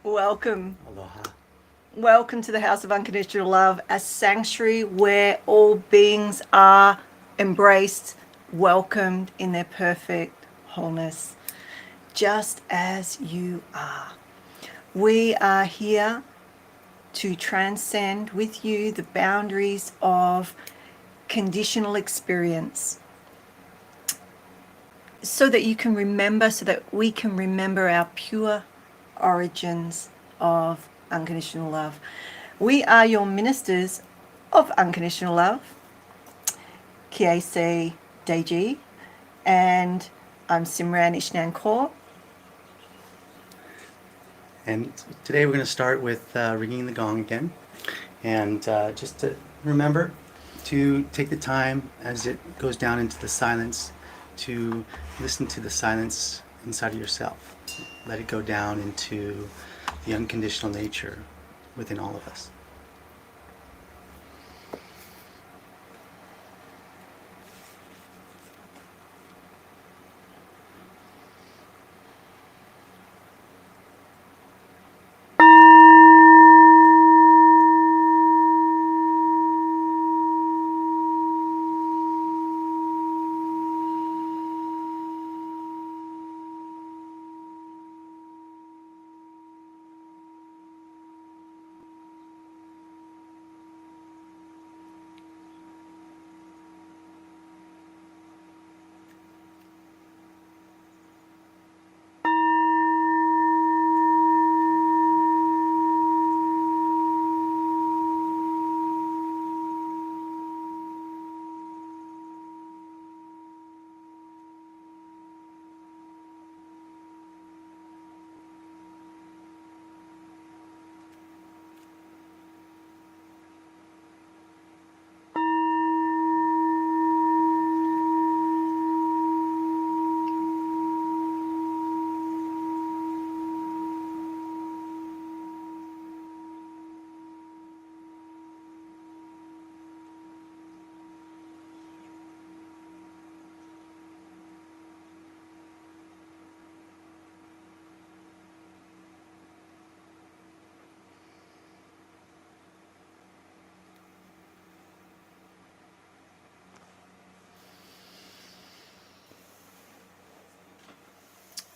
Welcome. Aloha. Welcome to the House of Unconditional Love, a sanctuary where all beings are embraced, welcomed in their perfect wholeness, just as you are. We are here to transcend with you the boundaries of conditional experience so that you can remember, so that we can remember our pure origins of unconditional love. We are your ministers of unconditional love, Kiese Deji, and I'm Simran Ishnan Kaur. And today we're going to start with ringing the gong again. And just to remember to take the time as it goes down into the silence to listen to the silence inside of yourself. Let it go down into the unconditional nature within all of us.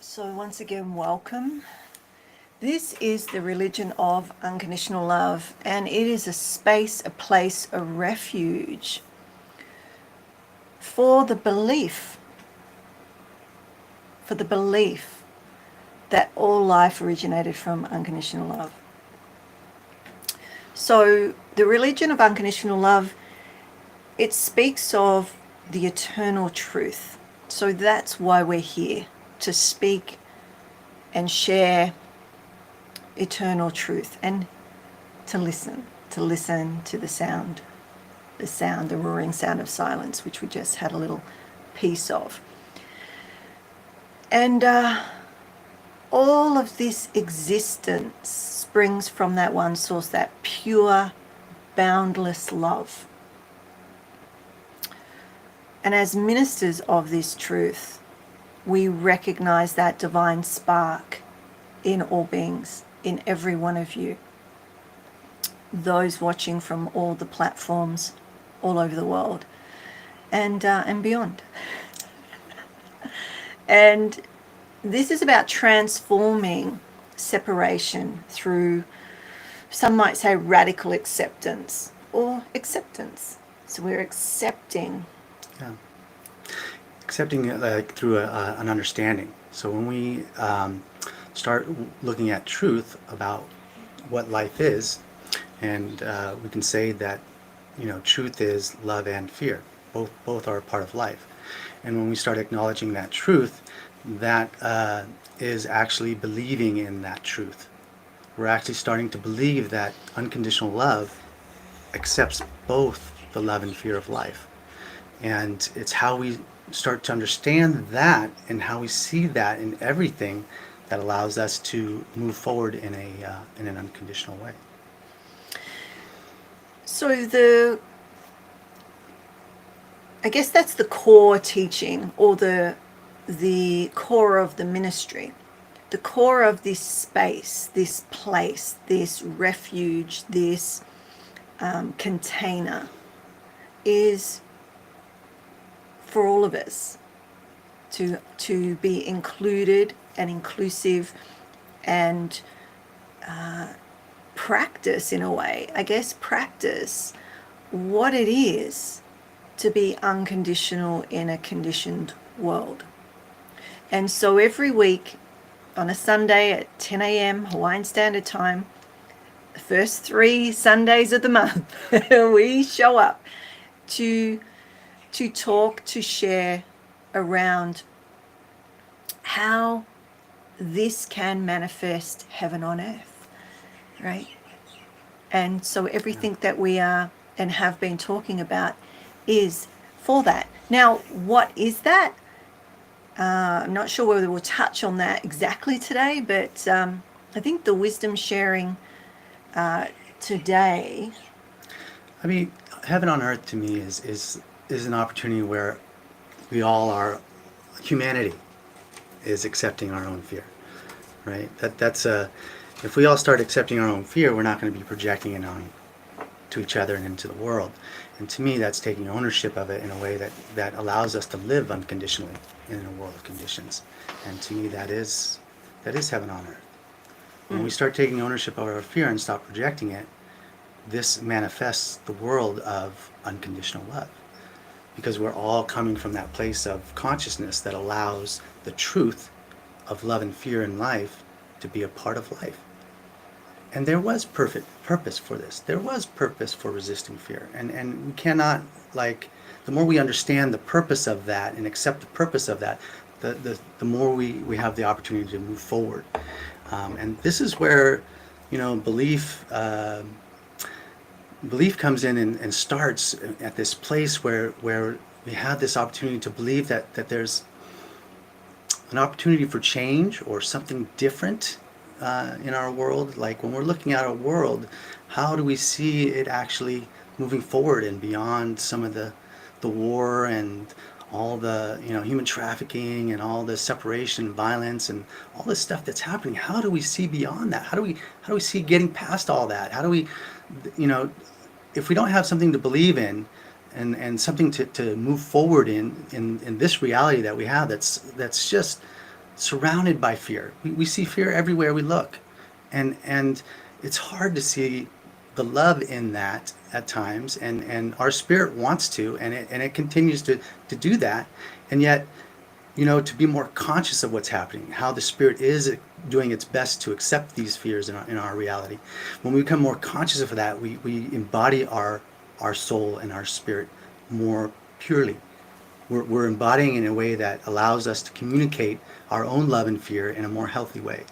So once again, welcome. This is the religion of unconditional love, and it is a space, a place, a refuge for the belief that all life originated from unconditional love. So the religion of unconditional love, it speaks of the eternal truth. So that's why we're here, to speak and share eternal truth. And to listen to the roaring sound of silence, which we just had a little piece of. And all of this existence springs from that one source, that pure, boundless love. And as ministers of this truth, we recognize that divine spark in all beings, in every one of you. Those watching from all the platforms all over the world and beyond. And this is about transforming separation through, some might say, radical acceptance or acceptance. So we're accepting. Yeah. Accepting it like through an understanding. So when we start looking at truth about what life is, and we can say that, truth is love and fear. Both are a part of life. And when we start acknowledging that truth, that is actually believing in that truth. We're actually starting to believe that unconditional love accepts both the love and fear of life. And it's how we start to understand that and how we see that in everything that allows us to move forward in an unconditional way. So I guess that's the core teaching, or the core of the ministry. The core of this space, this place, this refuge, this container is for all of us to be included and inclusive and practice, in a way, I guess, practice what it is to be unconditional in a conditioned world. And so every week on a Sunday at 10 a.m. Hawaiian Standard Time, the first 3 Sundays of the month, we show up to talk, to share around how this can manifest heaven on earth, right? And so everything that we are and have been talking about is for that. Now, what is that? I'm not sure whether we'll touch on that exactly today, but I think the wisdom sharing today. I mean, heaven on earth to me is an opportunity where we all are, humanity is accepting our own fear, right? That's if we all start accepting our own fear, we're not going to be projecting it on to each other and into the world. And to me, that's taking ownership of it in a way that allows us to live unconditionally in a world of conditions. And to me, that is heaven on earth. When we start taking ownership of our fear and stop projecting it, this manifests the world of unconditional love. Because we're all coming from that place of consciousness that allows the truth of love and fear in life to be a part of life. And there was perfect purpose for this. There was purpose for resisting fear. And we cannot, the more we understand the purpose of that and accept the purpose of that, the more we have the opportunity to move forward. And this is where, belief comes in and starts at this place where we have this opportunity to believe that there's an opportunity for change or something different in our world. Like when we're looking at our world, how do we see it actually moving forward and beyond some of the war and all the human trafficking and all the separation, violence, and all this stuff that's happening? How do we see beyond that? How do we see getting past all that? How do we, if we don't have something to believe in and something to move forward in this reality that we have that's just surrounded by fear. We see fear everywhere we look, and it's hard to see the love in that at times, and our spirit wants to, and it continues to do that, and yet to be more conscious of what's happening, how the spirit is doing its best to accept these fears in our reality. When we become more conscious of that, we embody our soul and our spirit more purely. We're embodying in a way that allows us to communicate our own love and fear in a more healthy way.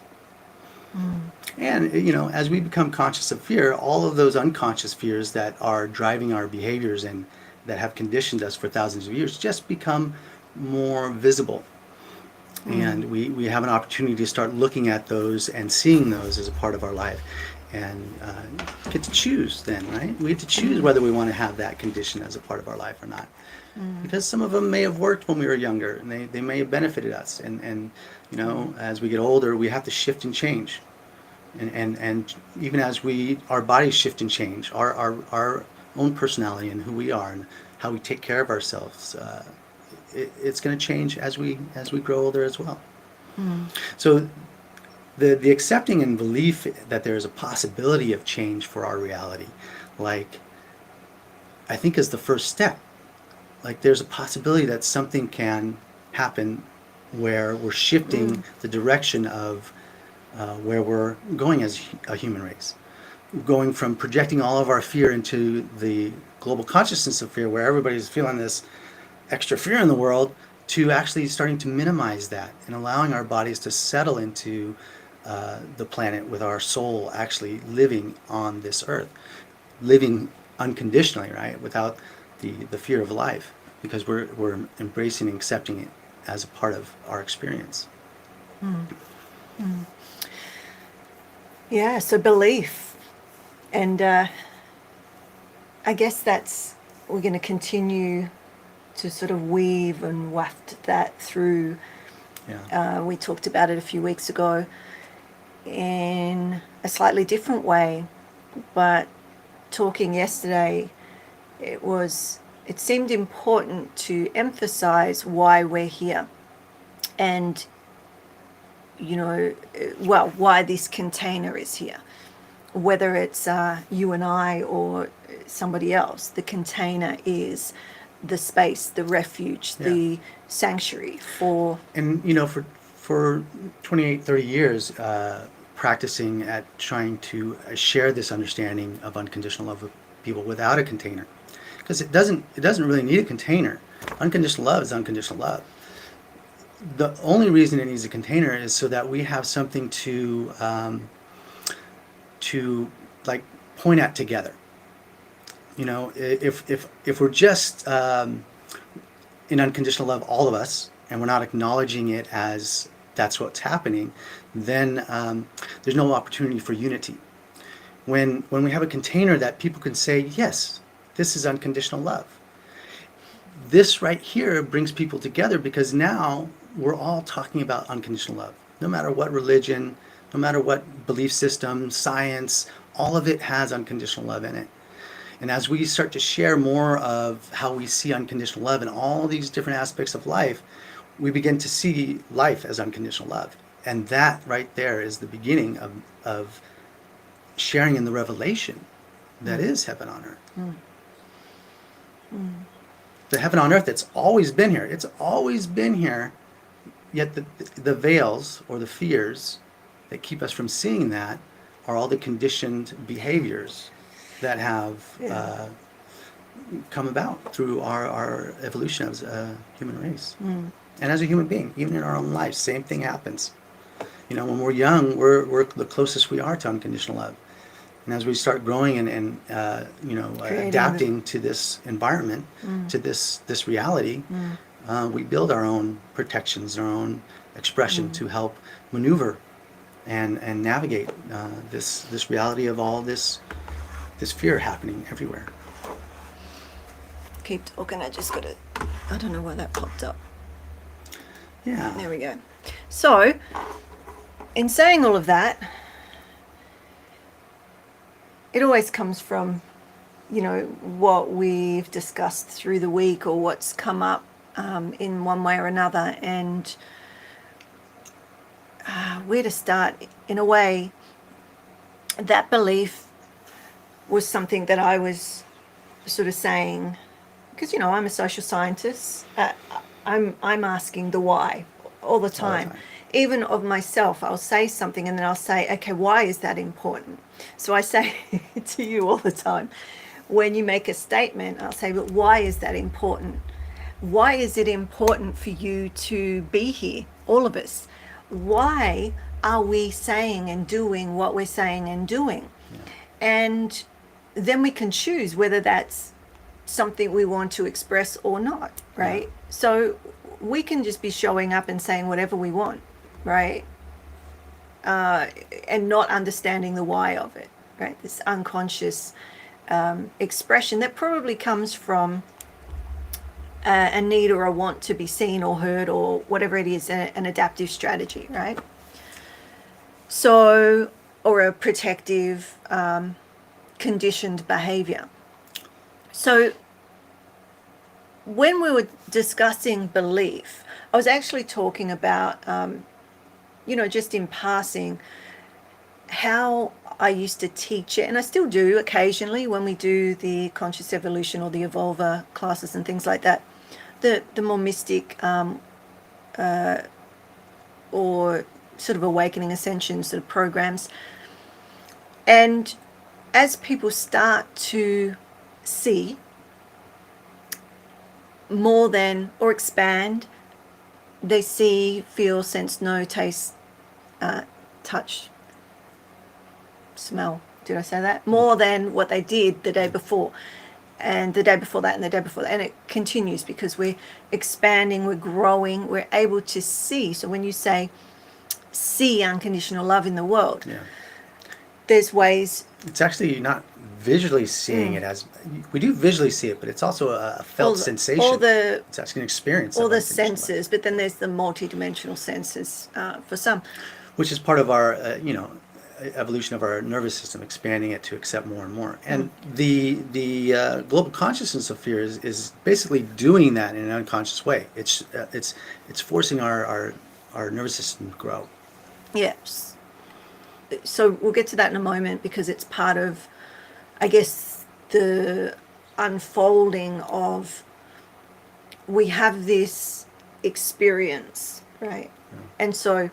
And, as we become conscious of fear, all of those unconscious fears that are driving our behaviors and that have conditioned us for thousands of years just become more visible. And we have an opportunity to start looking at those and seeing those as a part of our life. And get to choose then, right? We get to choose whether we want to have that condition as a part of our life or not. Because some of them may have worked when we were younger, and they may have benefited us. And as we get older, we have to shift and change. And even as our bodies shift and change, our own personality and who we are and how we take care of ourselves, it's going to change as we grow older as well. So the accepting and belief that there is a possibility of change for our reality, I think is the first step. There's a possibility that something can happen where we're shifting the direction of where we're going as a human race. Going from projecting all of our fear into the global consciousness of fear, where everybody's feeling this extra fear in the world, to actually starting to minimize that and allowing our bodies to settle into the planet with our soul actually living on this earth, living unconditionally, right, without the fear of life, because we're embracing and accepting it as a part of our experience. Yeah, so belief. And I guess we're going to continue to sort of weave and waft that through. Yeah. We talked about it a few weeks ago in a slightly different way, but talking yesterday, it seemed important to emphasize why we're here, and why this container is here, whether it's you and I or somebody else. The container is the space, the refuge, the sanctuary for. And for 28, 30 years, practicing at trying to share this understanding of unconditional love with people without a container, because it doesn't really need a container. Unconditional love is unconditional love. The only reason it needs a container is so that we have something to point at together. If we're just in unconditional love, all of us, and we're not acknowledging it as that's what's happening, then there's no opportunity for unity. When we have a container that people can say, yes, this is unconditional love. This right here brings people together, because now we're all talking about unconditional love. No matter what religion, no matter what belief system, science, all of it has unconditional love in it. And as we start to share more of how we see unconditional love in all these different aspects of life, we begin to see life as unconditional love. And that right there is the beginning of sharing in the revelation that is heaven on earth. The heaven on earth that's always been here. It's always been here, yet the veils or the fears that keep us from seeing that are all the conditioned behaviors that have come about through our evolution as a human race. And as a human being, even in our own lives, same thing happens. When we're young, we're the closest we are to unconditional love. And as we start growing and adapting to this environment, to this reality, we build our own protections, our own expression to help maneuver and navigate this reality of all this fear happening everywhere. Keep talking. I don't know why that popped up. Yeah. There we go. So, in saying all of that, it always comes from, what we've discussed through the week or what's come up in one way or another. And where to start, in a way, that belief was something that I was sort of saying, because, I'm a social scientist. I'm asking the why all the time. Even of myself, I'll say something and then I'll say, okay, why is that important? So I say to you all the time, when you make a statement, I'll say, but why is that important? Why is it important for you to be here, all of us? Why are we saying and doing what we're saying and doing? Yeah. And then we can choose whether that's something we want to express or not, right? Yeah. So we can just be showing up and saying whatever we want, right? And not understanding the why of it, right? This unconscious expression that probably comes from a need or a want to be seen or heard or whatever it is, an adaptive strategy, right? So, or a protective, conditioned behavior. So, when we were discussing belief, I was actually talking about, just in passing, how I used to teach it, and I still do occasionally when we do the conscious evolution or the evolver classes and things like that, the more mystic or sort of awakening ascension sort of programs. And as people start to see more than, or expand, they see, feel, sense, know, taste, touch, smell. Did I say that? More than what they did the day before, and the day before that, and the day before that. And it continues because we're expanding, we're growing, we're able to see. So when you say see unconditional love in the world, Yeah. there's ways. It's actually not visually seeing it as we do visually see it, but it's also a felt sensation. It's actually an experience. All of the unconditional love. senses, but then there's the multi-dimensional senses for some. Which is part of our, evolution of our nervous system, expanding it to accept more and more. And the global consciousness of fear is basically doing that in an unconscious way. It's forcing our nervous system to grow. Yes. So we'll get to that in a moment because it's part of, I guess, the unfolding of, we have this experience, right? Yeah. And so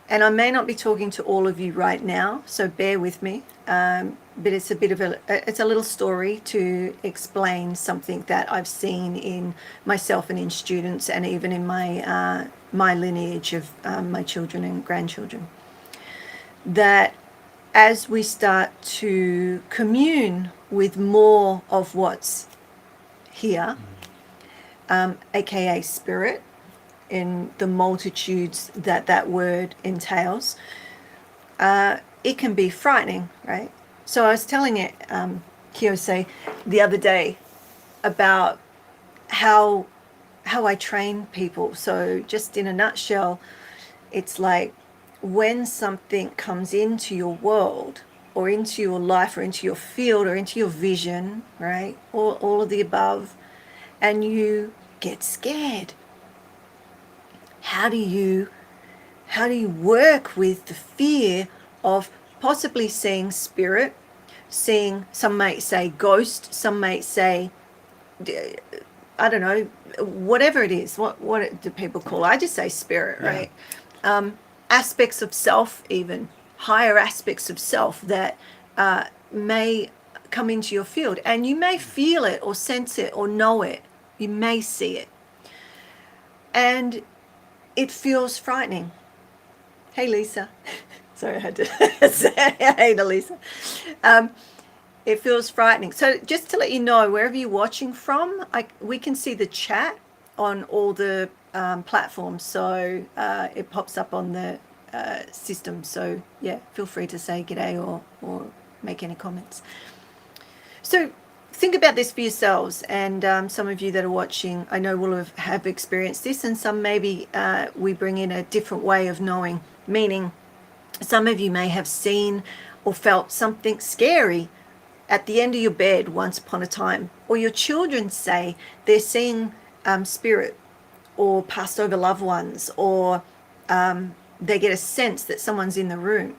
and I may not be talking to all of you right now, so bear with me, but it's a little story to explain something that I've seen in myself and in students and even in my lineage of my children and grandchildren. That as we start to commune with more of what's here, aka spirit, in the multitudes that word entails, it can be frightening, right? So I was telling it, Kiyose, the other day about how I train people. So just in a nutshell, it's like when something comes into your world or into your life or into your field or into your vision, right? All of the above, and you get scared. How do you work with the fear of possibly seeing spirit, seeing, some might say ghost, some might say, I don't know, whatever it is. What do people call it? I just say spirit, right? Aspects of self, even higher aspects of self that may come into your field, and you may feel it or sense it or know it. You may see it, and it feels frightening. Hey, Lisa. Sorry, I had to say hey to Lisa. It feels frightening. So just to let you know, wherever you're watching from, we can see the chat on all the platforms. So it pops up on the system. So yeah, feel free to say g'day or make any comments. So think about this for yourselves, and some of you that are watching, I know will have experienced this, and some maybe we bring in a different way of knowing, meaning some of you may have seen or felt something scary at the end of your bed once upon a time, or your children say they're seeing spirit or passed over loved ones, or they get a sense that someone's in the room,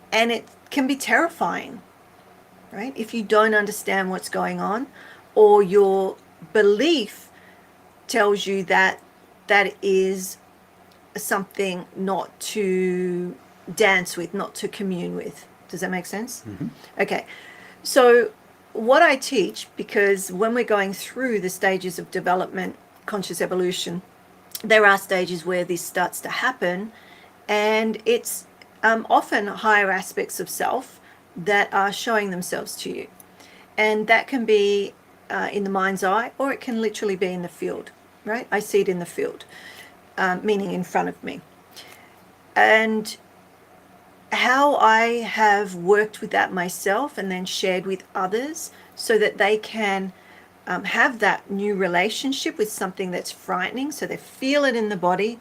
and it can be terrifying. Right? If you don't understand what's going on, or your belief tells you that that is something not to dance with, not to commune with. Does that make sense? Mm-hmm. Okay. So what I teach, because when we're going through the stages of development, conscious evolution, there are stages where this starts to happen, and it's often higher aspects of self that are showing themselves to you. And that can be in the mind's eye, or it can literally be in the field, right? I see it in the field, meaning in front of me. And how I have worked with that myself and then shared with others so that they can have that new relationship with something that's frightening, so they feel it in the body.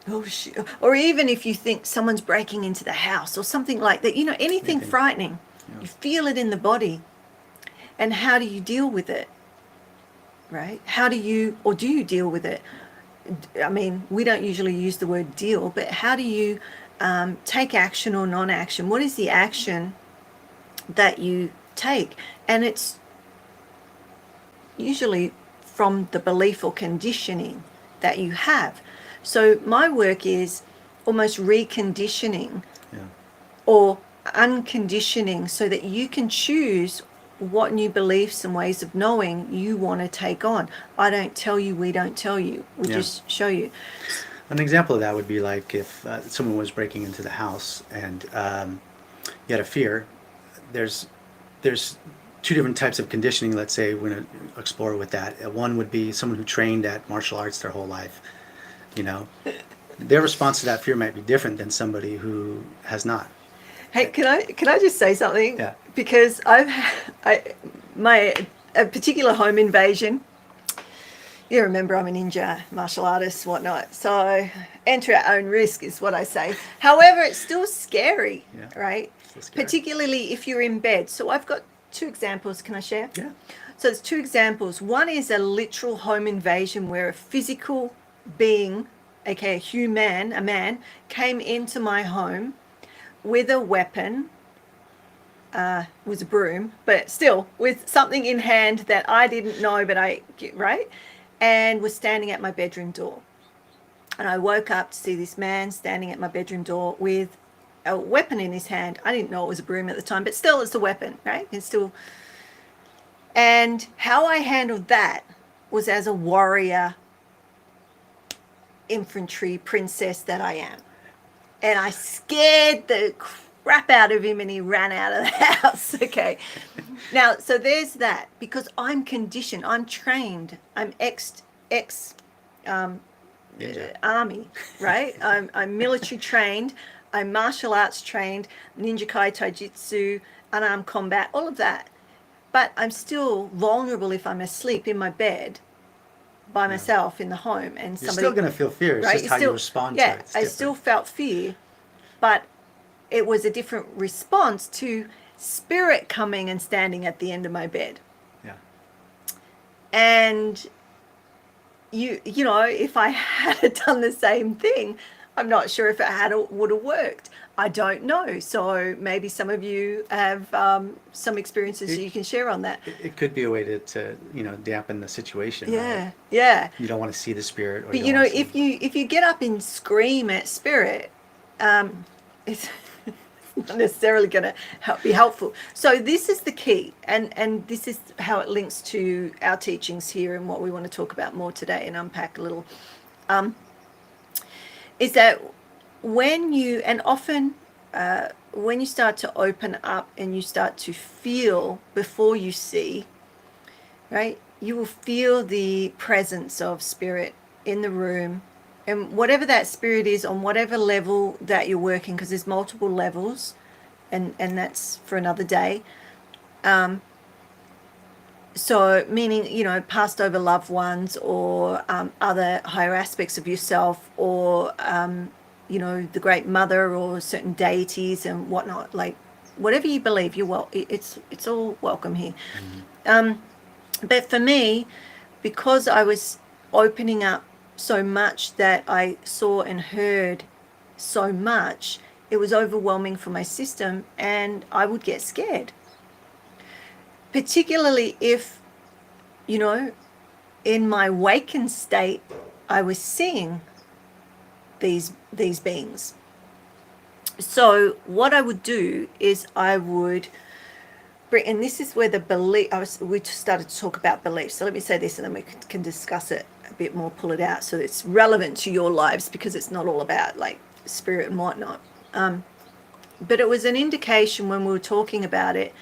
Oh shit. Or even if you think someone's breaking into the house or something like that, anything frightening, you feel it in the body. And how do you deal with it? Right? Do you deal with it? I mean, we don't usually use the word deal, but how do you take action or non-action? What is the action that you take? And it's usually from the belief or conditioning that you have. So my work is almost reconditioning or unconditioning so that you can choose what new beliefs and ways of knowing you want to take on. I don't tell you, we don't tell you. We just show you. An example of that would be like if someone was breaking into the house and you had a fear. There's two different types of conditioning. Let's say we're going to explore with that. One would be someone who trained at martial arts their whole life. Their response to that fear might be different than somebody who has not. Hey, can I just say something? Yeah. Because a particular home invasion. You remember I'm a ninja, martial artist, whatnot. So enter at own risk is what I say. However, it's still scary, right? Still scary. Particularly if you're in bed. So I've got two examples. Can I share? Yeah. So there's two examples. One is a literal home invasion where a physical being, aka a man, came into my home with a weapon, was a broom, but still with something in hand that I didn't know, but right? And was standing at my bedroom door. And I woke up to see this man standing at my bedroom door with a weapon in his hand. I didn't know it was a broom at the time, but still it's a weapon, right? And how I handled that was as a warrior, infantry princess that I am. And I scared the crap out of him and he ran out of the house. Okay. Now, so there's that, because I'm conditioned, I'm trained, I'm army, right? I'm military trained, I'm martial arts trained, ninja kai, taijutsu, unarmed combat, all of that. But I'm still vulnerable if I'm asleep in my bed by myself in the home, and you're still going to feel fear. It's just how you respond to it. I still felt fear, but it was a different response to spirit coming and standing at the end of my bed. Yeah. And you know, if I had done the same thing, I'm not sure if it would have worked. I don't know. So maybe some of you have some experiences you can share on that. It could be a way to dampen the situation. Yeah, right? yeah. You don't want to see the spirit. Or But if you get up and scream at spirit, it's not necessarily going to be helpful. So this is the key, and this is how it links to our teachings here and what we want to talk about more today and unpack a little. Is that when you start to open up and you start to feel before you see, right? You will feel the presence of spirit in the room, and whatever that spirit is on whatever level that you're working, because there's multiple levels, and that's for another day. So meaning, passed over loved ones or other higher aspects of yourself, or, the great mother or certain deities and whatnot, like whatever you believe, it's all welcome here. But for me, because I was opening up so much that I saw and heard so much, it was overwhelming for my system, and I would get scared. Particularly if, in my wakened state, I was seeing these beings. So what I would do is I would bring, and this is where the belief, we started to talk about beliefs. So let me say this and then we can discuss it. bit more, pull it out so it's relevant to your lives, because it's not all about like spirit and whatnot. But it was an indication when we were talking about it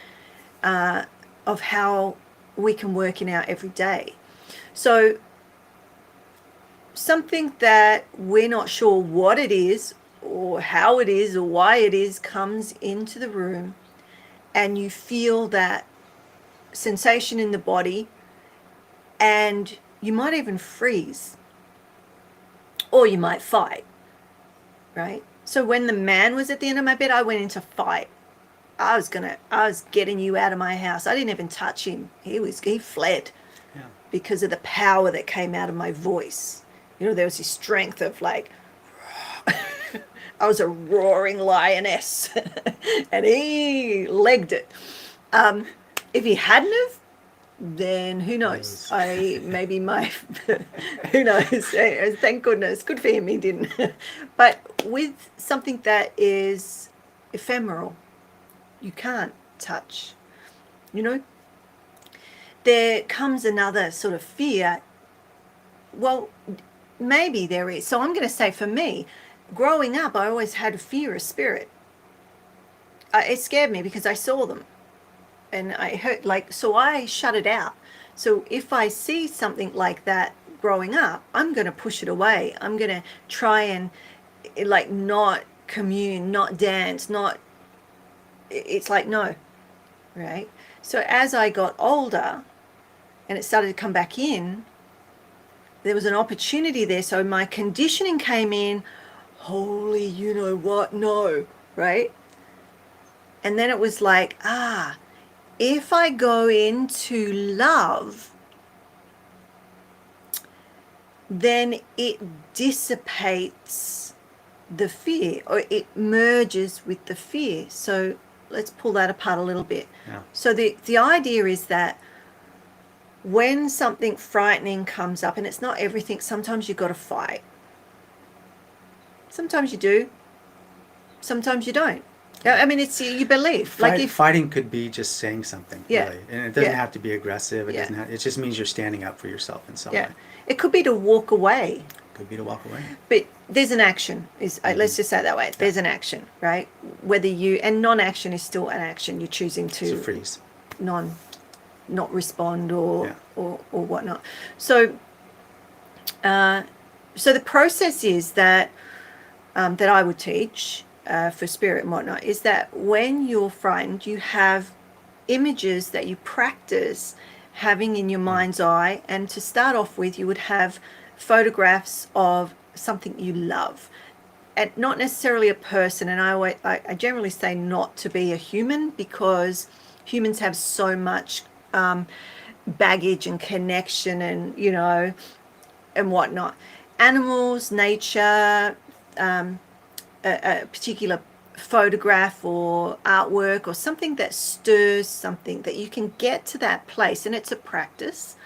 of how we can work in our everyday. So something that we're not sure what it is or how it is or why it is comes into the room, and you feel that sensation in the body, and you might even freeze, or you might fight, right? So when the man was at the end of my bed, I went into fight. I was getting you out of my house. I didn't even touch him. He fled. Yeah. Because of the power that came out of my voice. You know, there was this strength of like, I was a roaring lioness, and he legged it. If he hadn't have, then who knows? Maybe my, who knows? Thank goodness. Good for him, he didn't. But with something that is ephemeral, you can't touch, you know, there comes another sort of fear. Well, maybe there is. So I'm going to say, for me, growing up, I always had a fear of spirit. It scared me because I saw them. And I heard, like, so I shut it out. So if I see something like that growing up, I'm going to push it away. I'm going to try and, like, not commune, not dance, not, it's like, no, right? So as I got older and it started to come back in, there was an opportunity there. So my conditioning came in, holy, you know what, no, right? And then it was like, if I go into love, then it dissipates the fear, or it merges with the fear. So let's pull that apart a little bit. Yeah. So the idea is that when something frightening comes up, and it's not everything, sometimes you've got to fight. Sometimes you do. Sometimes you don't. I mean, it's you believe. Fighting could be just saying something, Yeah. really. And it doesn't Yeah. have to be aggressive. It Yeah. doesn't have, it just means you're standing up for yourself in some Yeah. way. It could be to walk away. Could be to walk away. But there's an action. Let's just say it that way. There's an action, right? Whether and non-action is still an action. You're choosing It's a to freeze. not respond or Yeah. or whatnot. So so the process is that that I would teach for spirit and whatnot is that when you're frightened, you have images that you practice having in your mind's eye. And to start off with, you would have photographs of something you love, and not necessarily a person. And I generally say not to be a human, because humans have so much baggage and connection and, you know, and whatnot. Animals, nature, a particular photograph or artwork or something that stirs something, that you can get to that place. And it's a practice.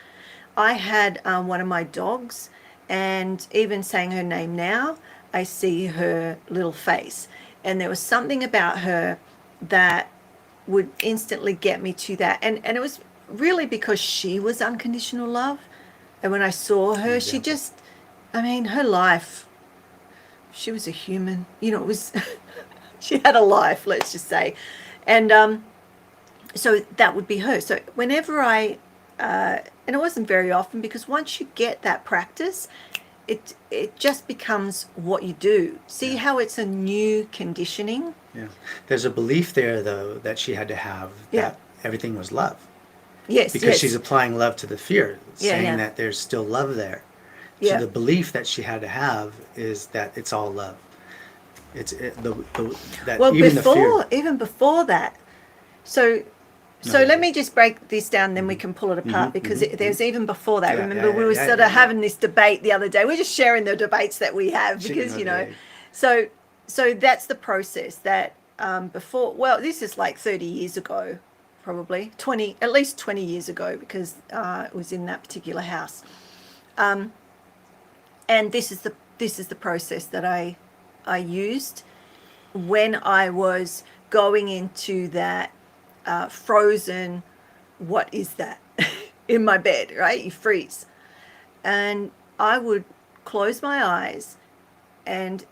I had one of my dogs, and even saying her name now, I see her little face. And there was something about her that would instantly get me to that. And it was really because she was unconditional love. And when I saw her, she just, I mean, her life, she was a human, you know, it was, she had a life, let's just say. And so that would be her. So whenever and it wasn't very often, because once you get that practice, it just becomes what you do. See how it's a new conditioning? Yeah. There's a belief there, though, that she had to have that everything was love. Yes, because she's applying love to the fear, saying yeah. that there's still love there. Yeah. So the belief that she had to have is that it's all love. Well, even the fear. even before that. So let me just break this down, then we can pull it apart, because there's even before that. Remember, we were sort of having this debate the other day. We're just sharing the debates that we have, because, you know, so that's the process that before, well, this is like 30 years ago, probably at least 20 years ago, because it was in that particular house. And this is the process that I used when I was going into that frozen, what is that, in my bed, right? You freeze. And I would close my eyes and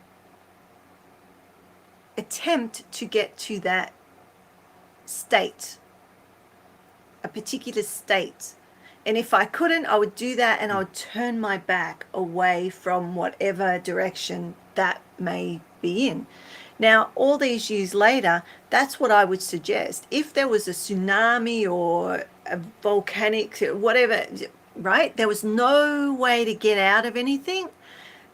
attempt to get to that state, a particular state. And if I couldn't, I would do that, and I would turn my back away from whatever direction that may be in. Now, all these years later, that's what I would suggest. If there was a tsunami or a volcanic, whatever, right? There was no way to get out of anything.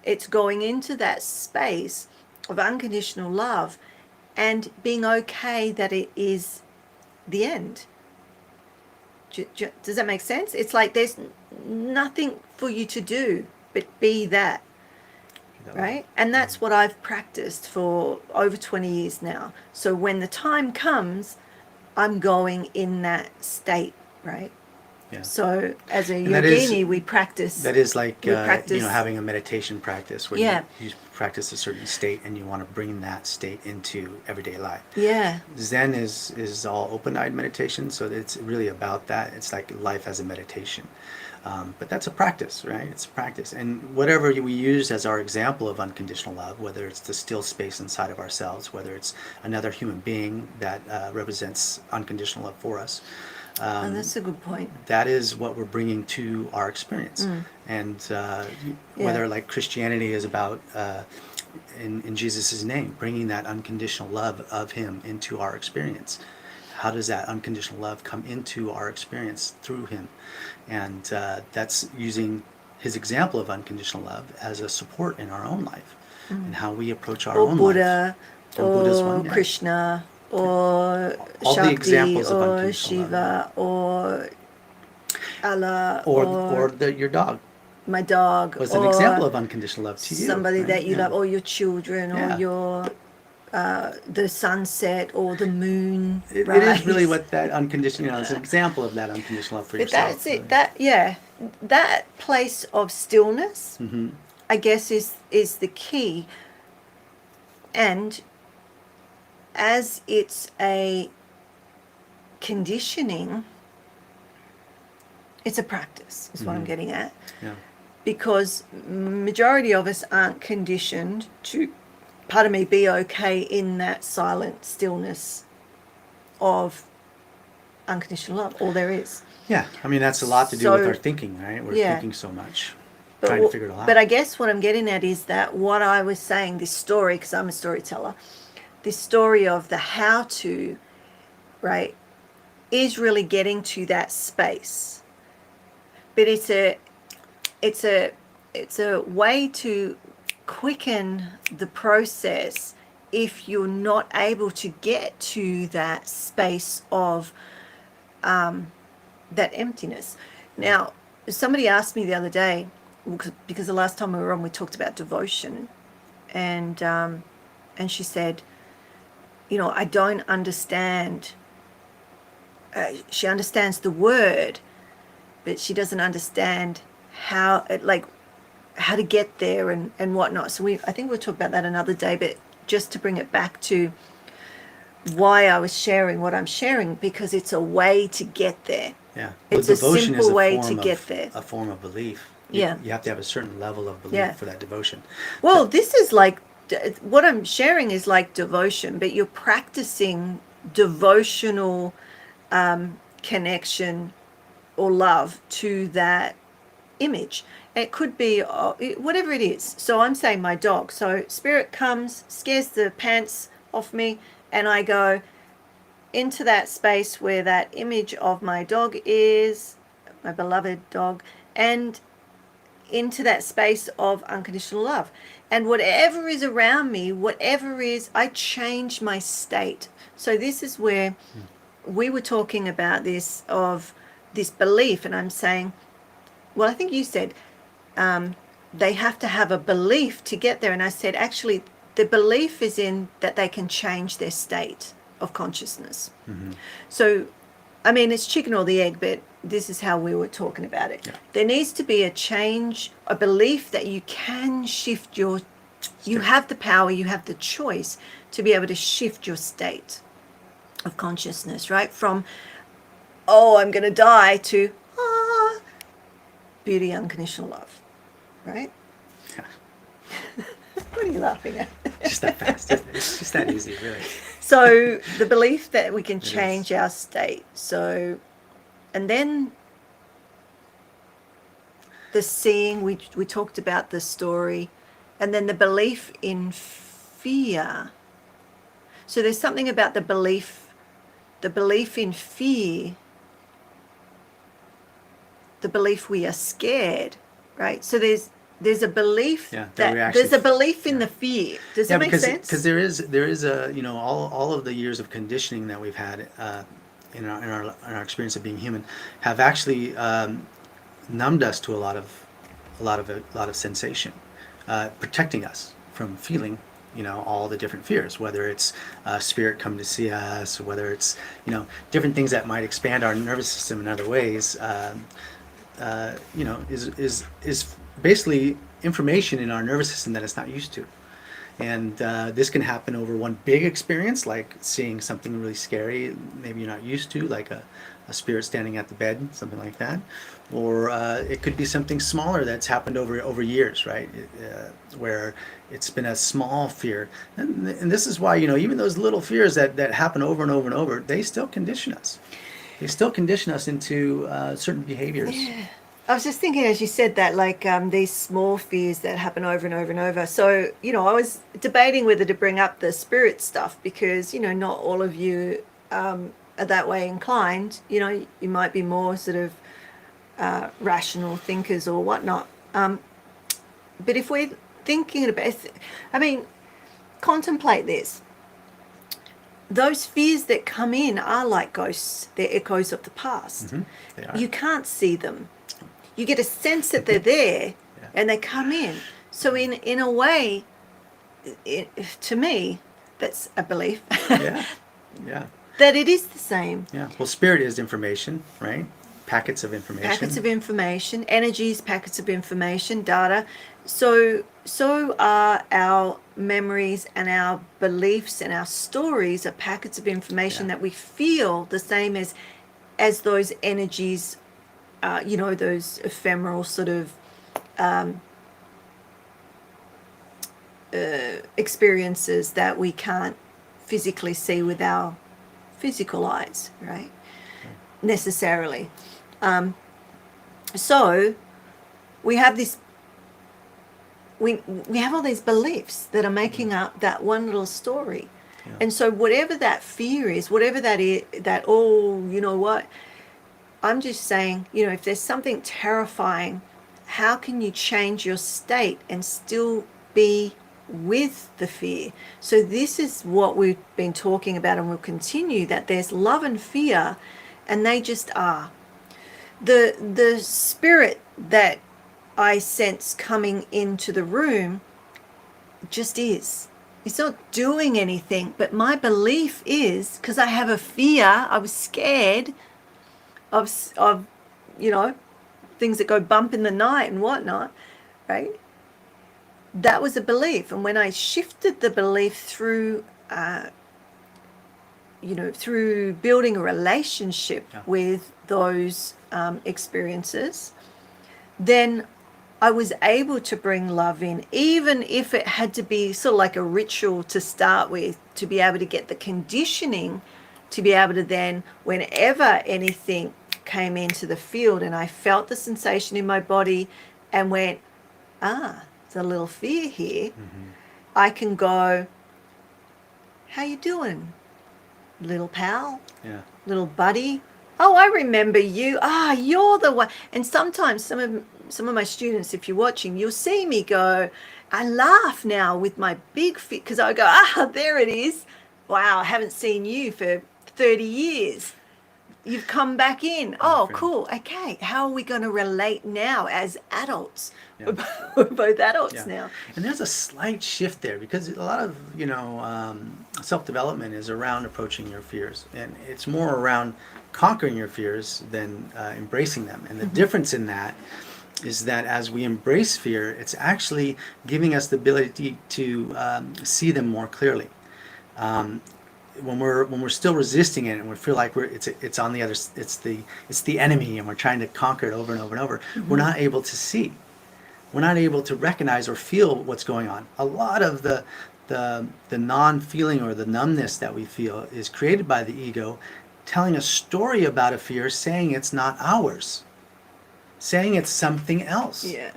It's going into that space of unconditional love and being okay that it is the end. Does that make sense? It's like there's nothing for you to do but be that, right? And that's what I've practiced for over 20 years now. So when the time comes, I'm going in that state, right? Yeah. So as a And yogini, we practice. That is like practice, having a meditation practice where you practice a certain state and you want to bring that state into everyday life. Yeah. Zen is all open-eyed meditation, so it's really about that. It's like life as a meditation. But that's a practice, right? It's a practice. And whatever we use as our example of unconditional love, whether it's the still space inside of ourselves, whether it's another human being that represents unconditional love for us, that's a good point. that is what we're bringing to our experience. And whether like Christianity is about, in Jesus' name, bringing that unconditional love of him into our experience. How does that unconditional love come into our experience through him? And that's using his example of unconditional love as a support in our own life and how we approach our own Buddha, life. Buddha's one, Krishna, or all Shakti, the examples of or unconditional Shiva, love. or Allah, or your dog my dog, was an example of unconditional love to you. Somebody right? that you love, or your children, or your the sunset, or the moon. It is really what that unconditional, it's an example of that unconditional love for yourself. That's it. That place of stillness, I guess, is the key. And as it's a conditioning, it's a practice, is what I'm getting at. Yeah. Because majority of us aren't conditioned to, pardon me, be okay in that silent stillness of unconditional love. All there is. Yeah, I mean, that's a lot to do with our thinking, right? We're thinking so much, trying to figure it all out. But I guess what I'm getting at is that what I was saying, this story, because I'm a storyteller, this story of the how to, right, is really getting to that space. But it's a way to quicken the process if you're not able to get to that space of that emptiness. Now, somebody asked me the other day, because the last time we were on, we talked about devotion, and she said, I don't understand. She understands the word, but she doesn't understand how to get there and whatnot. So I think we'll talk about that another day, but just to bring it back to why I was sharing what I'm sharing, because it's a way to get there. Yeah. It's a simple way to get there. A form of belief. You have to have a certain level of belief for that devotion. Well, this is like, what I'm sharing is like devotion, but you're practicing devotional connection or love to that image. It could be whatever it is. So I'm saying my dog. So spirit comes, scares the pants off me, and I go into that space where that image of my dog is, my beloved dog, and into that space of unconditional love. And whatever is around me, I change my state. So this is where we were talking about this, of this belief, and I'm saying, well, I think you said they have to have a belief to get there. And I said, actually, the belief is in that they can change their state of consciousness. So, I mean, it's chicken or the egg, but this is how we were talking about it. Yeah. There needs to be a change, a belief that you can shift you have the power, you have the choice to be able to shift your state of consciousness, right? From, I'm going to die, to, beauty, unconditional love. right? Yeah. What are you laughing at? Just that fast. It's just that easy, really. So the belief that we can It change is. our state. So, and then the seeing, we talked about the story, and then the belief in fear. So there's something about the belief in fear, the belief we are scared, right? So there's a belief Yeah, that that we actually. there's a belief in Yeah. the fear. Does Yeah, that make sense? because there is a, all of the years of conditioning that we've had in our experience of being human have actually numbed us to a lot of sensation, protecting us from feeling, all the different fears, whether it's spirit come to see us, whether it's, different things that might expand our nervous system in other ways. Is basically information in our nervous system that it's not used to. And this can happen over one big experience, like seeing something really scary, maybe you're not used to, like a spirit standing at the bed, something like that. Or it could be something smaller that's happened over years, right? Where it's been a small fear. And this is why, even those little fears that happen over and over and over, they still condition us. They still condition us into certain behaviors. Yeah. I was just thinking as you said that, like these small fears that happen over and over and over. So, I was debating whether to bring up the spirit stuff because, not all of you are that way inclined. You might be more sort of rational thinkers or whatnot. But if we're thinking about, I mean, contemplate this. Those fears that come in are like ghosts. They're echoes of the past. Mm-hmm. They are. You can't see them. You get a sense that they're there Yeah. and they come in. So in a way, to me, that's a belief Yeah. Yeah. that it is the same. Yeah. Well, spirit is information, right? Packets of information. Packets of information, energies, packets of information, data. So are our memories and our beliefs and our stories are packets of information Yeah. that we feel the same as those energies, those ephemeral sort of experiences that we can't physically see with our physical eyes, right? Necessarily. So we have this. We have all these beliefs that are making up that one little story. Yeah. And so whatever that fear is, whatever that is, that, you know what, I'm just saying, if there's something terrifying, how can you change your state and still be with the fear? So this is what we've been talking about and we'll continue, that there's love and fear and they just are. The spirit that I sense coming into the room just is. It's not doing anything, but my belief is, because I have a fear, I was scared of things that go bump in the night and whatnot, right? That was a belief. And when I shifted the belief through, through building a relationship with those experiences, then I was able to bring love in, even if it had to be sort of like a ritual to start with, to be able to get the conditioning, to be able to then, whenever anything came into the field and I felt the sensation in my body and went, there's a little fear here, I can go, how you doing, little pal? Yeah. Little buddy? Oh, I remember you. You're the one. And sometimes some of my students, if you're watching, you'll see me go, I laugh now with my big fit because I go, there it is. Wow, I haven't seen you for 30 years. You've come back in. Oh, friend. cool. Okay. How are we going to relate now as adults? Yeah. We're both adults now. And there's a slight shift there because a lot of, self-development is around approaching your fears. And it's more around conquering your fears than embracing them. And the difference in that is that as we embrace fear, it's actually giving us the ability to see them more clearly. When we're still resisting it and we feel like it's on the other, it's the enemy and we're trying to conquer it over and over and over, we're not able to see we're not able to recognize or feel what's going on. A lot of the non-feeling or the numbness that we feel is created by the ego telling a story about a fear, saying it's not ours, saying it's something else. Yeah.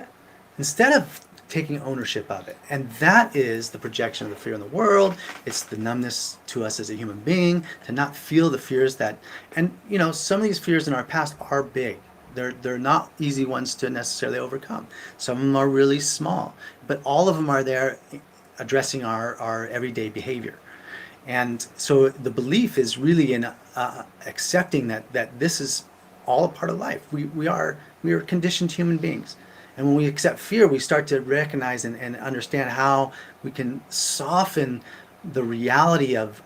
Instead of taking ownership of it. And that is the projection of the fear in the world. It's the numbness to us as a human being to not feel the fears that, and you know, some of these fears in our past are big. They're not easy ones to necessarily overcome. Some of them are really small, but all of them are there addressing our everyday behavior. And so the belief is really in accepting that this is all a part of life. We are conditioned human beings. And when we accept fear, we start to recognize and understand how we can soften the reality of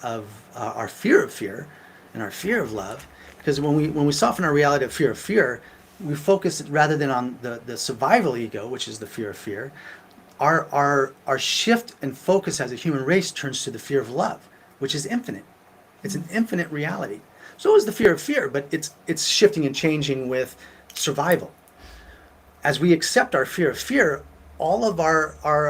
our fear of fear and our fear of love. Because when we soften our reality of fear, we focus rather than on the survival ego, which is the fear of fear. Our shift and focus as a human race turns to the fear of love, which is infinite. It's an infinite reality. So is the fear of fear, but it's shifting and changing with survival. As we accept our fear of fear, all of our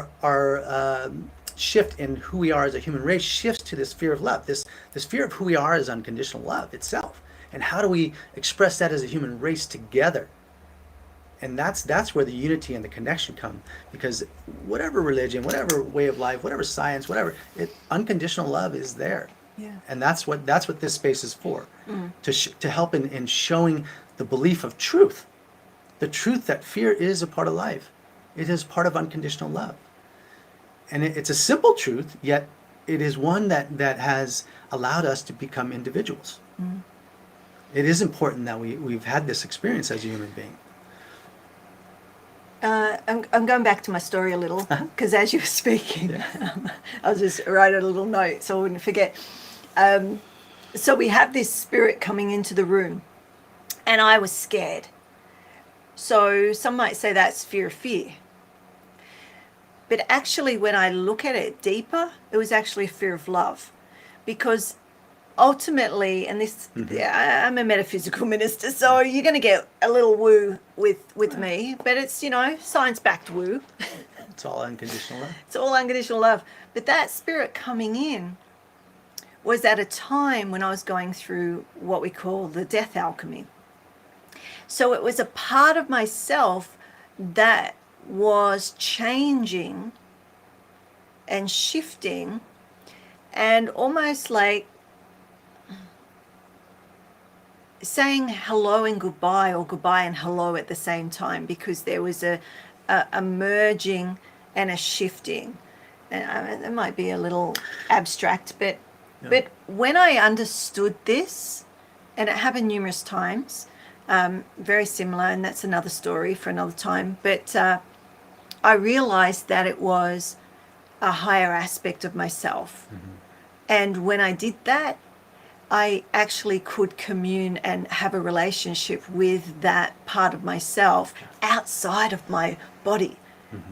shift in who we are as a human race shifts to this fear of love, this fear of who we are as unconditional love itself. And how do we express that as a human race together? And that's where the unity and the connection come. Because whatever religion, whatever way of life, whatever science, unconditional love is there. Yeah. And that's what this space is for, to help in showing the belief of truth. The truth that fear is a part of life. It is part of unconditional love. And it's a simple truth, yet it is one that has allowed us to become individuals. Mm. It is important that we've had this experience as a human being. I'm going back to my story a little, because as you were speaking, I'll just write a little note so I wouldn't forget. So we have this spirit coming into the room, and I was scared. So some might say that's fear. But actually, when I look at it deeper, it was actually a fear of love. Because ultimately, and this, I'm a metaphysical minister, so you're going to get a little woo with me, but it's, science-backed woo. It's all unconditional love. It's all unconditional love. But that spirit coming in was at a time when I was going through what we call the death alchemy. So it was a part of myself that was changing and shifting and almost like saying hello and goodbye, or goodbye and hello at the same time, because there was a merging and a shifting. And it might be a little abstract, but when I understood this, and it happened numerous times, very similar, and that's another story for another time, but I realized that it was a higher aspect of myself. And when I did that, I actually could commune and have a relationship with that part of myself outside of my body.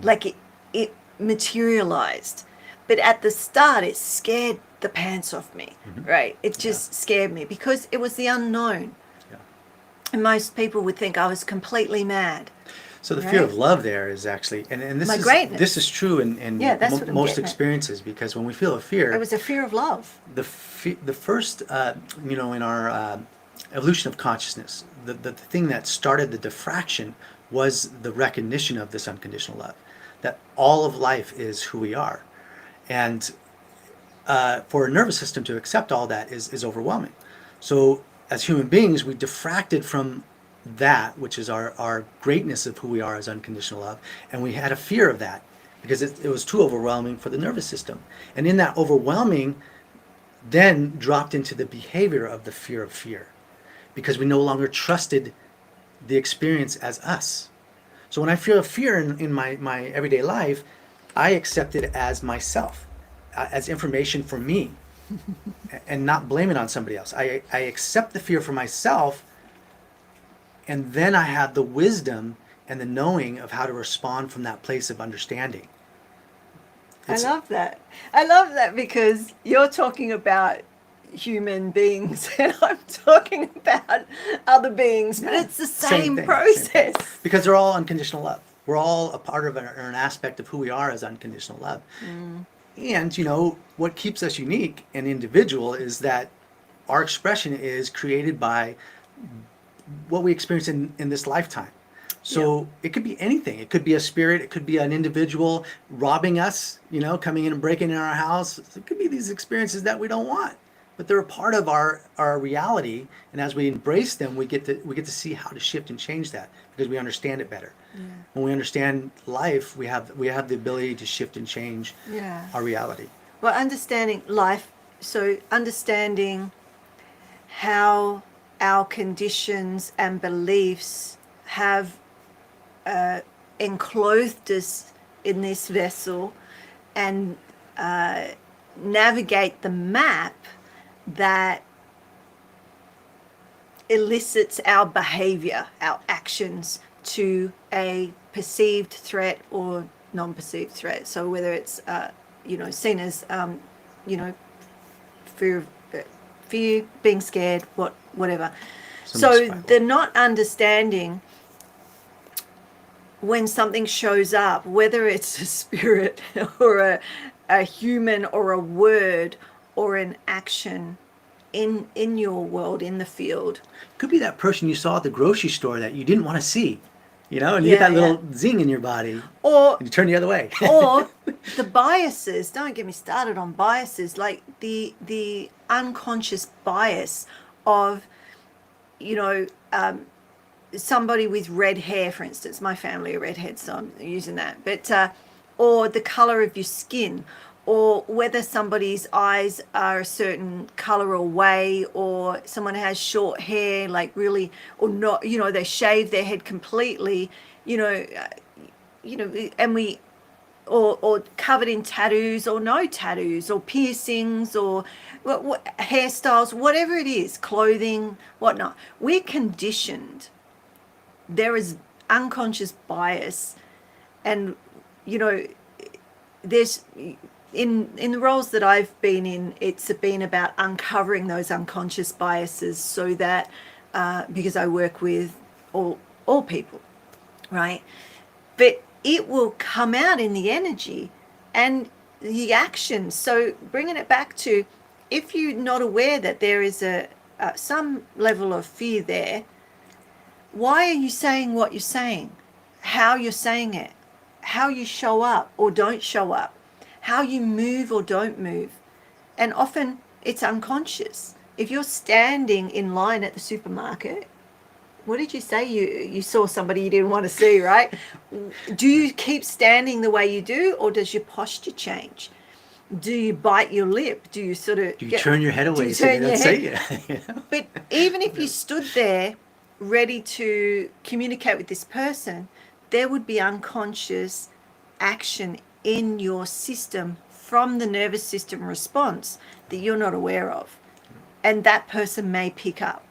Like it materialized. But at the start, it scared the pants off me, right? It just scared me because it was the unknown. And most people would think I was completely mad. So the fear of love there is actually, and this is true in most experiences, because when we feel a fear, it was a fear of love. The first, in our evolution of consciousness, the thing that started the diffraction was the recognition of this unconditional love, that all of life is who we are. And for a nervous system to accept all that is overwhelming. So as human beings, we diffracted from that, which is our greatness of who we are as unconditional love, and we had a fear of that because it was too overwhelming for the nervous system. And in that overwhelming, then dropped into the behavior of the fear of fear, because we no longer trusted the experience as us. So when I feel a fear in my everyday life, I accept it as myself, as information for me, and not blame it on somebody else. I accept the fear for myself, and then I have the wisdom and the knowing of how to respond from that place of understanding. I love that. I love that, because you're talking about human beings and I'm talking about other beings, but it's the same process. Because they're all unconditional love. We're all a part of an aspect of who we are as unconditional love. And, you know, what keeps us unique and individual is that our expression is created by what we experience in this lifetime. So it could be anything. It could be a spirit. It could be an individual robbing us, you know, coming in and breaking in our house. It could be these experiences that we don't want, but they're a part of our reality. And as we embrace them, we get to see how to shift and change that because we understand it better. When we understand life, we have the ability to shift and change our reality. Well, understanding life, so understanding how our conditions and beliefs have enclosed us in this vessel and navigate the map that elicits our behavior, our actions to a perceived threat or non-perceived threat. So whether it's seen as fear, being scared, whatever. So the not understanding when something shows up, whether it's a spirit or a human or a word or an action in your world, in the field. Could be that person you saw at the grocery store that you didn't want to see, you know, and you get that little zing in your body, or and you turn the other way. Or the biases, don't get me started on biases, like the unconscious bias of, somebody with red hair, for instance. My family are redheads, so I'm using that. But or the color of your skin, or whether somebody's eyes are a certain color or way, or someone has short hair, like really, or not, they shave their head completely, and we, or covered in tattoos or no tattoos or piercings or hairstyles, whatever it is, clothing, whatnot. We're conditioned. There is unconscious bias, and there's in the roles that I've been in, it's been about uncovering those unconscious biases, so that because I work with all people, right? But it will come out in the energy and the actions. So bringing it back to, if you're not aware that there is some level of fear there, why are you saying what you're saying? How you're saying it? How you show up or don't show up? How you move or don't move? And often it's unconscious. If you're standing in line at the supermarket, what did you say? You saw somebody you didn't want to see, right? Do you keep standing the way you do, or does your posture change? Do you bite your lip? Do you do you turn your head away so you don't say it? But even if you stood there ready to communicate with this person, there would be unconscious action in your system from the nervous system response that you're not aware of. And that person may pick up,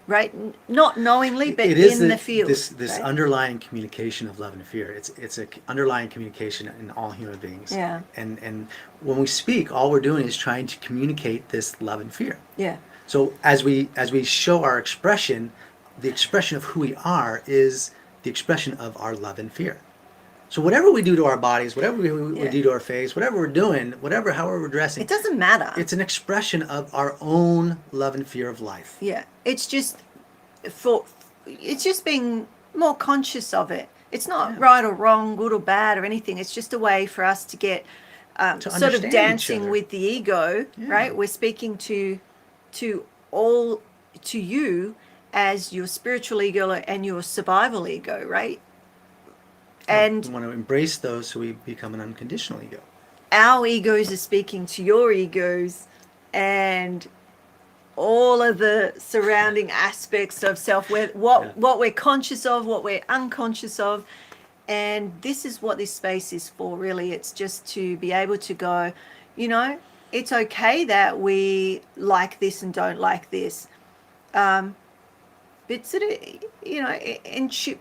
right? Not knowingly, but in the field. This right? underlying communication of love and fear. It's an underlying communication in all human beings. Yeah. And when we speak, all we're doing is trying to communicate this love and fear. Yeah. So as we show our expression, the expression of who we are is the expression of our love and fear. So whatever we do to our bodies, whatever we do to our face, whatever we're doing, however we're dressing, it doesn't matter. It's an expression of our own love and fear of life. Yeah, it's just being more conscious of it. It's not right or wrong, good or bad or anything. It's just a way for us to get sort of dancing with the ego, right? We're speaking to you as your spiritual ego and your survival ego, right? And we want to embrace those so we become an unconditional ego. Our egos are speaking to your egos, and all of the surrounding aspects of self, what we're conscious of, what we're unconscious of. And this is what this space is for, really. It's just to be able to go, it's okay that we like this and don't like this. But sort of,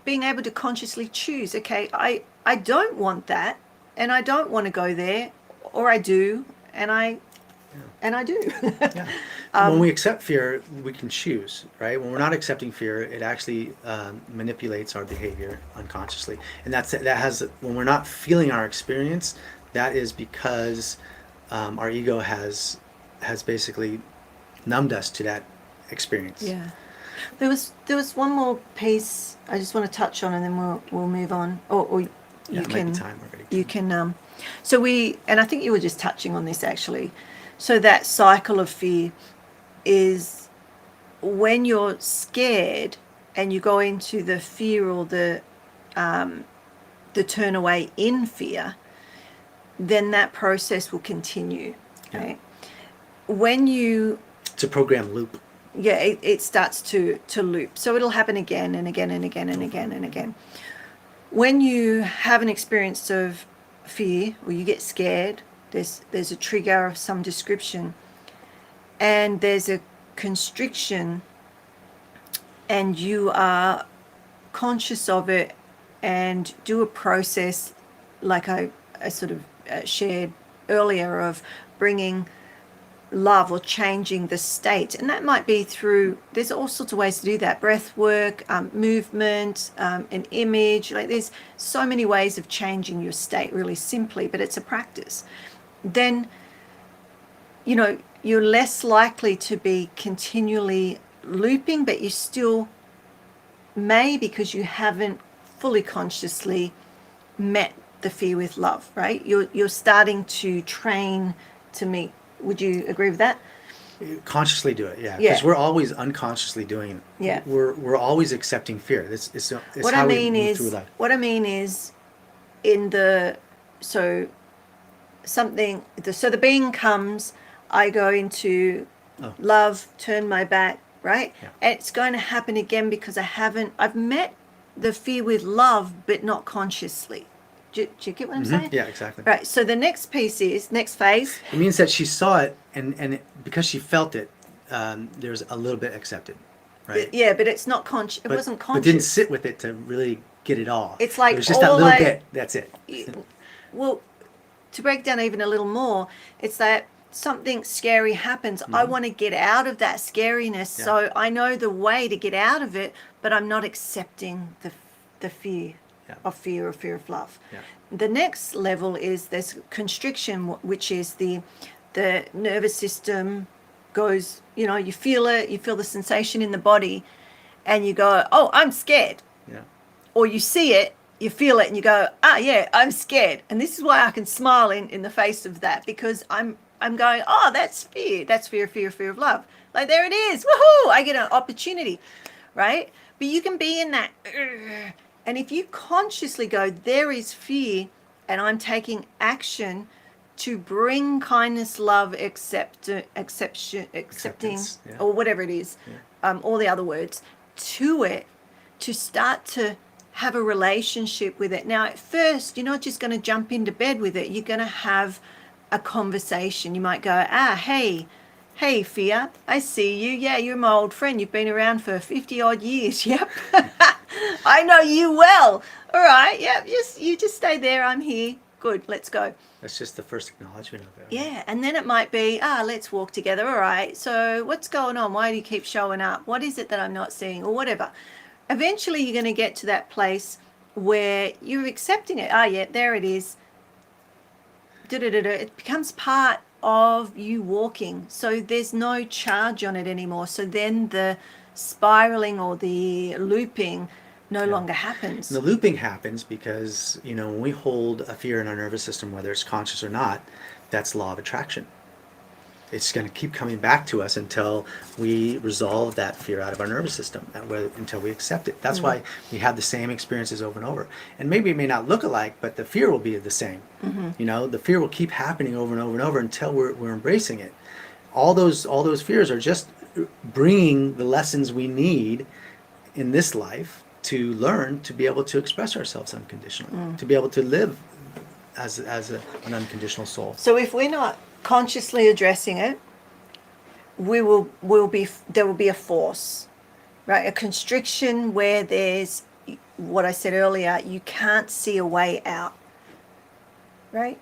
being able to consciously choose, okay, I don't want that, and I don't want to go there, or I do, and I And I do. Yeah. When we accept fear, we can choose, right? When we're not accepting fear, it actually manipulates our behavior unconsciously, and when we're not feeling our experience, that is because our ego has basically numbed us to that experience. Yeah. There was one more piece I just want to touch on, and then we'll move on. Or Yeah, you it might can be time already. you can and I think you were just touching on this actually. So that cycle of fear is when you're scared and you go into the fear or the turn away in fear, then that process will continue. Yeah. Right? When you It's a program loop. yeah, it starts to loop. So it'll happen again and again and again and again and again. When you have an experience of fear or you get scared, there's a trigger of some description, and there's a constriction, and you are conscious of it and do a process like I sort of shared earlier of bringing love or changing the state. And that might be through, there's all sorts of ways to do that: breath work, movement, an image. Like there's so many ways of changing your state really simply, but it's a practice. Then you're less likely to be continually looping, but you still may, because you haven't fully consciously met the fear with love, right? You're starting to train to meet. Would you agree with that? Consciously do it, yeah. Yeah. Because we're always unconsciously doing it. Yeah. We're always accepting fear. It's What how I we mean move is, through life. what I mean is, in the so something. So the being comes. I go into love, turn my back, right? Yeah. And it's going to happen again because I've met the fear with love, but not consciously. Do you get what I'm saying? Yeah, exactly. Right. So the next phase. It means that she saw it, and because she felt it, there's a little bit accepted, right? Yeah, but it's not conscious. It wasn't conscious. But didn't sit with it to really get it all. It's like it was just that little bit. That's it. Well, to break down even a little more, it's that something scary happens. I want to get out of that scariness. Yeah. So I know the way to get out of it, but I'm not accepting the fear of fear or fear of love. Yeah. The next level is there's constriction, which is the nervous system goes, you feel it, you feel the sensation in the body, and you go, oh, I'm scared. Yeah. Or you see it, you feel it, and you go, yeah, I'm scared. And this is why I can smile in the face of that, because I'm going, oh, that's fear. That's fear of love. Like, there it is. Woohoo! I get an opportunity, right? But you can be in that. And if you consciously go, there is fear, and I'm taking action to bring kindness, love, accepting, Yeah. or whatever it is, all the other words, to it, to start to have a relationship with it. Now, at first, you're not just going to jump into bed with it. You're going to have a conversation. You might go, hey, fear, I see you. Yeah, you're my old friend. You've been around for 50 odd years. Yep. I know you well. All right. Yep. You just stay there. I'm here. Good. Let's go. That's just the first acknowledgement of it. Yeah. And then it might be, let's walk together. All right. So what's going on? Why do you keep showing up? What is it that I'm not seeing, or whatever? Eventually you're going to get to that place where you're accepting it. Yeah, there it is. It becomes part of you walking. So there's no charge on it anymore. So then the spiraling or the looping no longer happens. And the looping happens because, when we hold a fear in our nervous system, whether it's conscious or not, that's law of attraction. It's going to keep coming back to us until we resolve that fear out of our nervous system, until we accept it. That's why we have the same experiences over and over. And maybe it may not look alike, but the fear will be the same. The fear will keep happening over and over and over until we're embracing it. All those fears are just bringing the lessons we need in this life to learn to be able to express ourselves unconditionally, to be able to live as an unconditional soul. So if we're not consciously addressing it, there will be a force, right? A constriction where there's what I said earlier, you can't see a way out, right?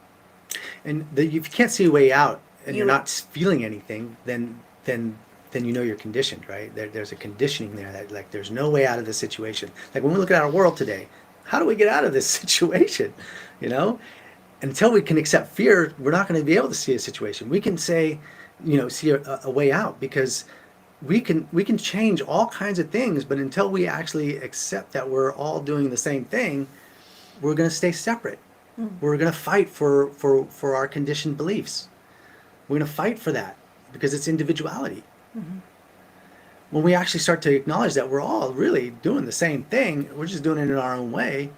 And if you can't see a way out, and you're not feeling anything, then you know you're conditioned, right? There's a conditioning there that like there's no way out of this situation. Like when we look at our world today, how do we get out of this situation? You know, until we can accept fear, we're not going to be able to see a situation. We can say, see a way out, because we can change all kinds of things, but until we actually accept that we're all doing the same thing, we're going to stay separate. We're going to fight for our conditioned beliefs. We're going to fight for that because it's individuality. When we actually start to acknowledge that we're all really doing the same thing, we're just doing it in our own way,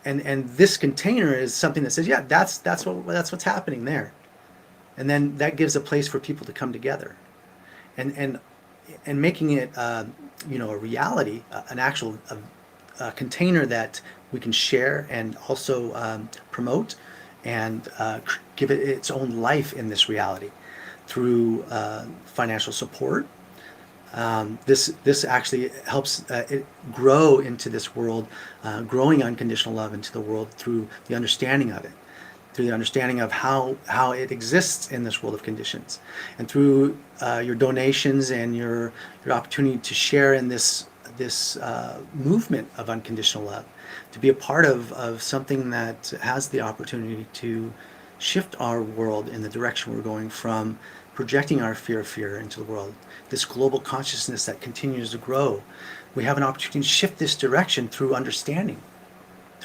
and this container is something that says, yeah, that's what's happening there, and then that gives a place for people to come together, and making it a reality, an actual container that we can share and also promote and give it its own life in this reality through financial support. This actually helps it grow into this world, growing unconditional love into the world through the understanding of it, through the understanding of how it exists in this world of conditions, and through your donations and your opportunity to share in this movement of unconditional love, to be a part of something that has the opportunity to shift our world in the direction we're going from projecting our fear into the world, this global consciousness that continues to grow. We have an opportunity to shift this direction through understanding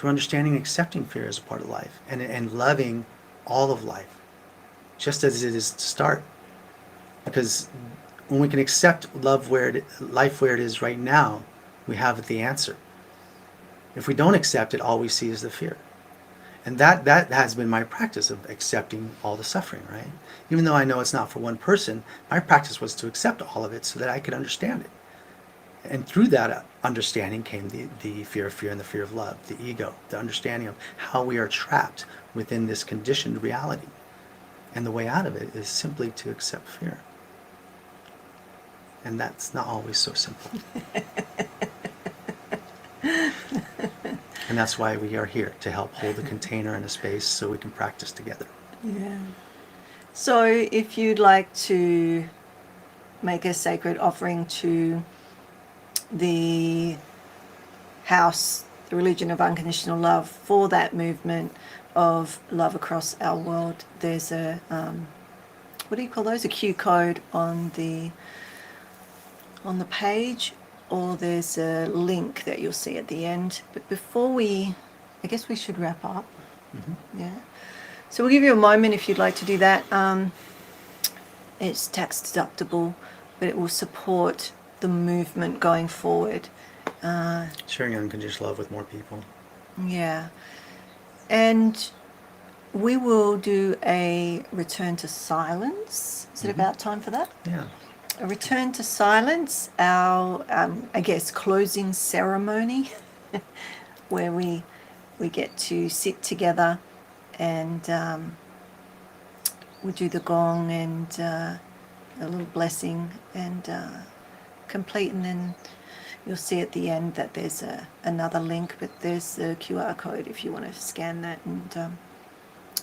and accepting fear as a part of life, and loving all of life, just as it is to start. Because when we can accept life where it is right now, we have the answer. If we don't accept it, all we see is the fear. And that has been my practice of accepting all the suffering, right? Even though I know it's not for one person, my practice was to accept all of it so that I could understand it. And through that understanding came the fear of fear and the fear of love, the ego, the understanding of how we are trapped within this conditioned reality. And the way out of it is simply to accept fear. And that's not always so simple. And that's why we are here, to help hold a container and a space so we can practice together. Yeah. So if you'd like to make a sacred offering to the house, the religion of unconditional love, for that movement of love across our world, there's a what do you call those? A Q code on the page, or there's a link that you'll see at the end. But before I guess we should wrap up. Mm-hmm. Yeah. So we'll give you a moment if you'd like to do that. It's tax deductible, but it will support the movement going forward. Sharing unconditional love with more people. Yeah. And we will do a return to silence. Is it about time for that? Yeah. A return to silence, our, I guess, closing ceremony, where we get to sit together and we do the gong and a little blessing and complete, and then you'll see at the end that there's another link, but there's the QR code if you want to scan that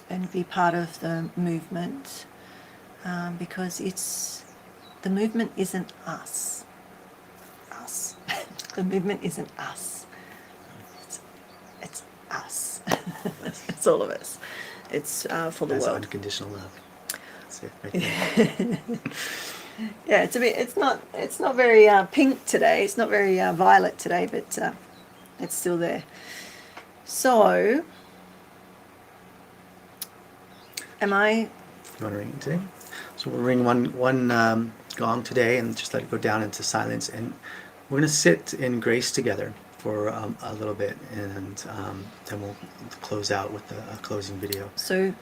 and be part of the movement, because the movement isn't us. The movement isn't us. It's us. It's all of us. It's for the That's world. Unconditional love. That's it right there. Yeah, it's not very pink today. It's not very violet today, but it's still there. So, You want to ring it today? So we'll ring one gong today and just let it go down into silence, and we're going to sit in grace together for a little bit, and then we'll close out with a closing video. So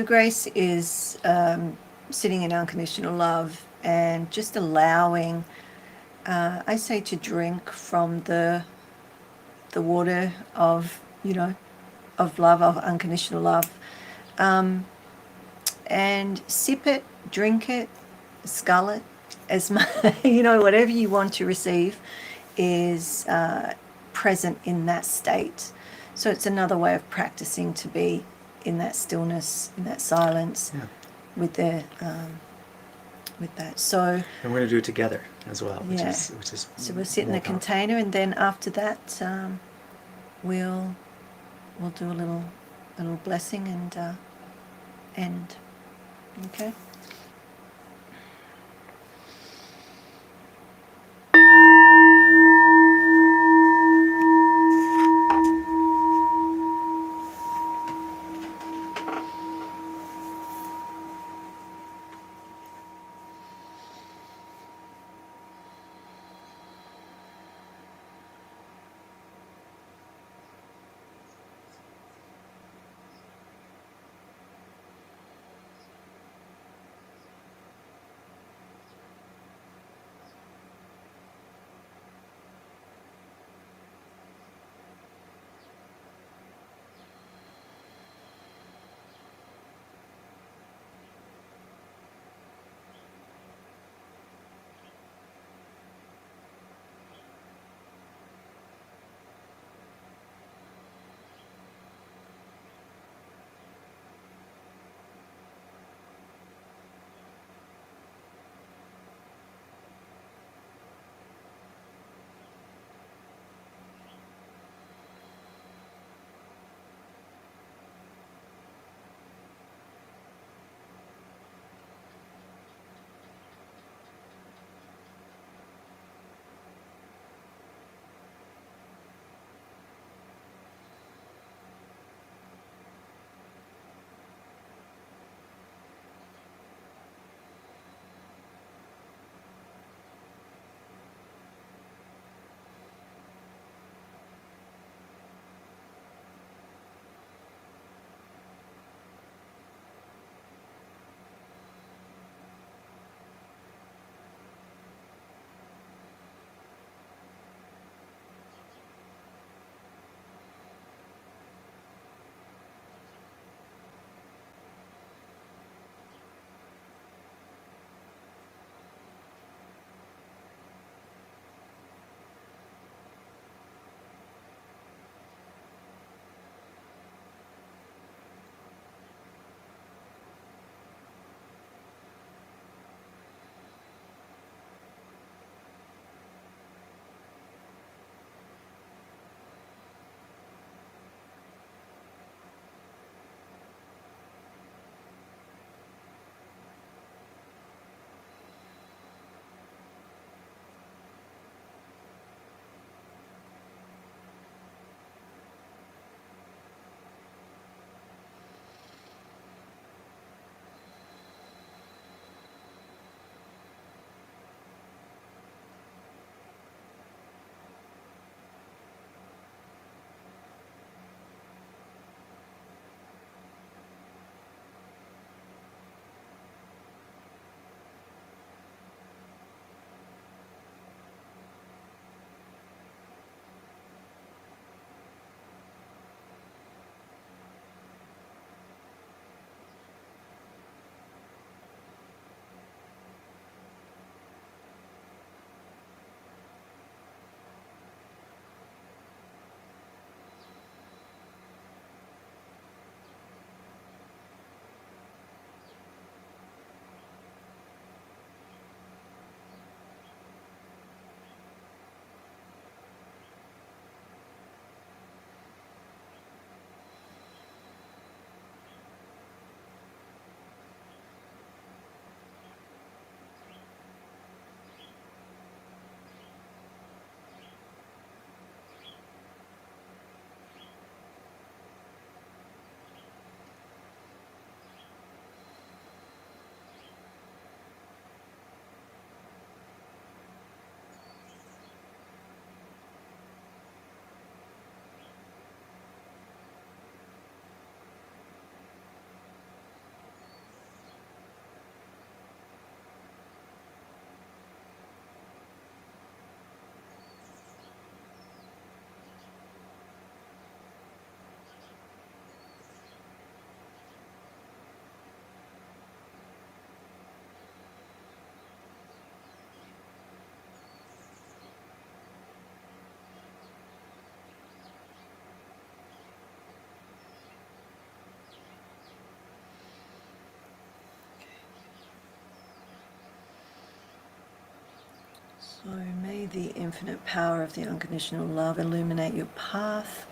grace is sitting in unconditional love and just allowing, I say, to drink from the water of of love, of unconditional love, and sip it, drink it, scull it, as much, whatever you want to receive is present in that state. So it's another way of practicing to be in that stillness, in that silence. Yeah. with their with that. So And we're going to do it together as well, which yeah. is So we'll sit in more the powerful. container, and then after that, we'll do a little blessing and end. Okay. Oh, may the infinite power of the unconditional love illuminate your path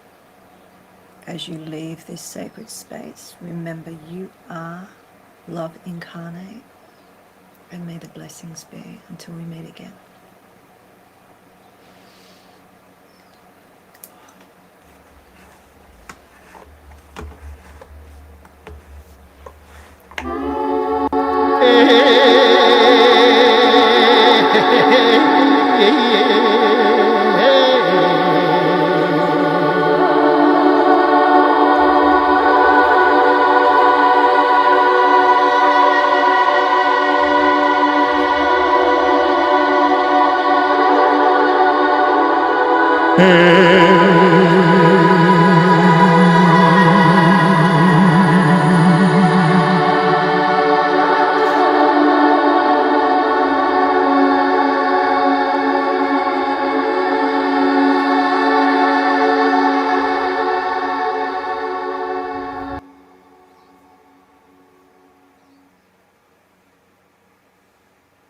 as you leave this sacred space. Remember, you are love incarnate, and may the blessings be until we meet again. Hey.